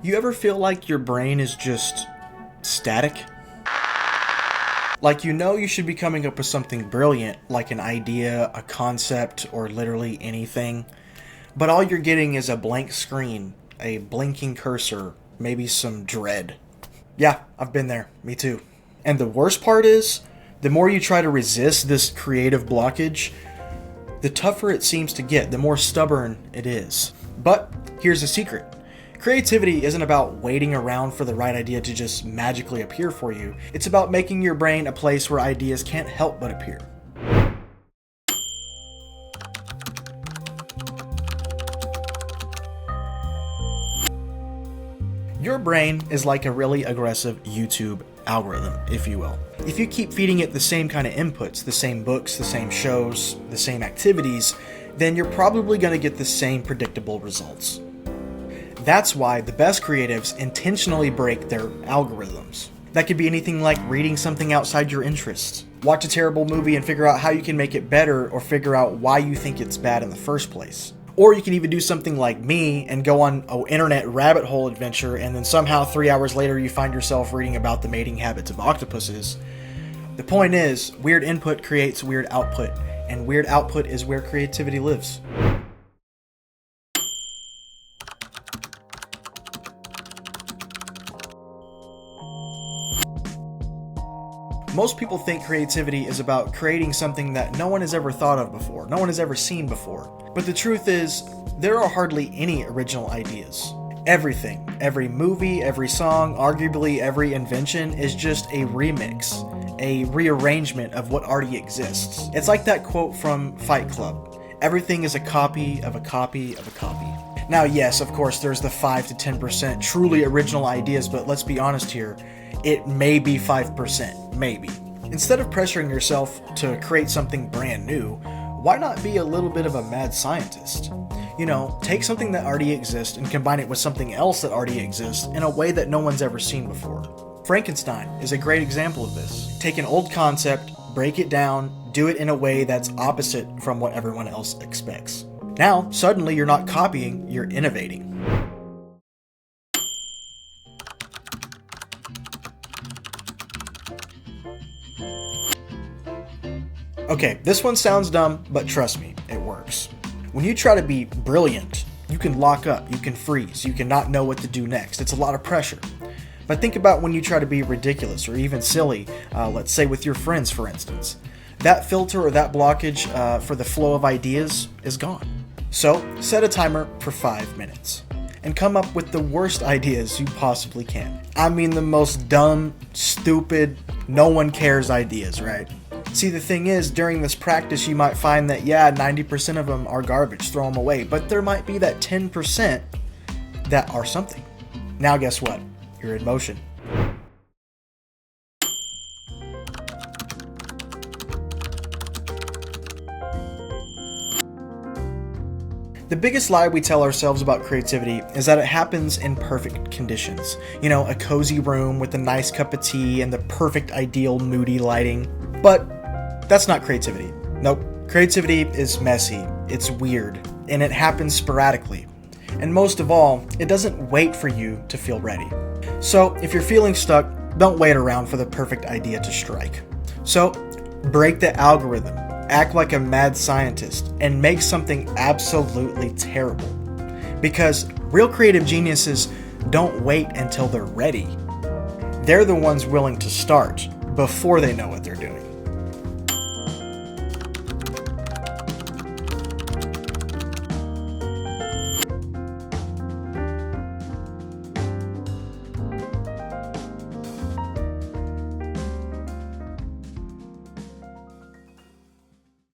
You ever feel like your brain is just static? Like you should be coming up with something brilliant, like an idea, a concept, or literally anything, but all you're getting is a blank screen, a blinking cursor, maybe some dread. Yeah, I've been there. Me too. And the worst part is, the more you try to resist this creative blockage, the tougher it seems to get, the more stubborn it is. But here's the secret. Creativity isn't about waiting around for the right idea to just magically appear for you. It's about making your brain a place where ideas can't help but appear. Your brain is like a really aggressive YouTube algorithm, if you will. If you keep feeding it the same kind of inputs, the same books, the same shows, the same activities, then you're probably going to get the same predictable results. That's why the best creatives intentionally break their algorithms. That could be anything like reading something outside your interests. Watch a terrible movie and figure out how you can make it better, or figure out why you think it's bad in the first place. Or you can even do something like me and go on an internet rabbit hole adventure, and then somehow 3 hours later you find yourself reading about the mating habits of octopuses. The point is, weird input creates weird output, and weird output is where creativity lives. Most people think creativity is about creating something that no one has ever thought of before, no one has ever seen before. But the truth is, there are hardly any original ideas. Everything, every movie, every song, arguably every invention is just a remix, a rearrangement of what already exists. It's like that quote from Fight Club. Everything is a copy of a copy of a copy. Now yes, of course, there's the 5 to 10% truly original ideas, but let's be honest here, it may be 5%, maybe. Instead of pressuring yourself to create something brand new, why not be a little bit of a mad scientist? Take something that already exists and combine it with something else that already exists in a way that no one's ever seen before. Frankenstein is a great example of this. Take an old concept, break it down, do it in a way that's opposite from what everyone else expects. Now, suddenly you're not copying, you're innovating. Okay, this one sounds dumb, but trust me, it works. When you try to be brilliant, you can lock up, you can freeze, you cannot know what to do next. It's a lot of pressure. But think about when you try to be ridiculous or even silly, let's say with your friends, for instance. That filter or that blockage for the flow of ideas is gone. So, set a timer for 5 minutes and come up with the worst ideas you possibly can. I mean the most dumb, stupid, no one cares ideas, right? See, the thing is, during this practice you might find that 90% of them are garbage, throw them away, but there might be that 10% that are something. Now guess what? You're in motion. The biggest lie we tell ourselves about creativity is that it happens in perfect conditions. A cozy room with a nice cup of tea and the perfect ideal moody lighting. But that's not creativity. Nope. Creativity is messy, it's weird, and it happens sporadically. And most of all, it doesn't wait for you to feel ready. So if you're feeling stuck, don't wait around for the perfect idea to strike. So break the algorithm, act like a mad scientist, and make something absolutely terrible. Because real creative geniuses don't wait until they're ready. They're the ones willing to start before they know what they're doing.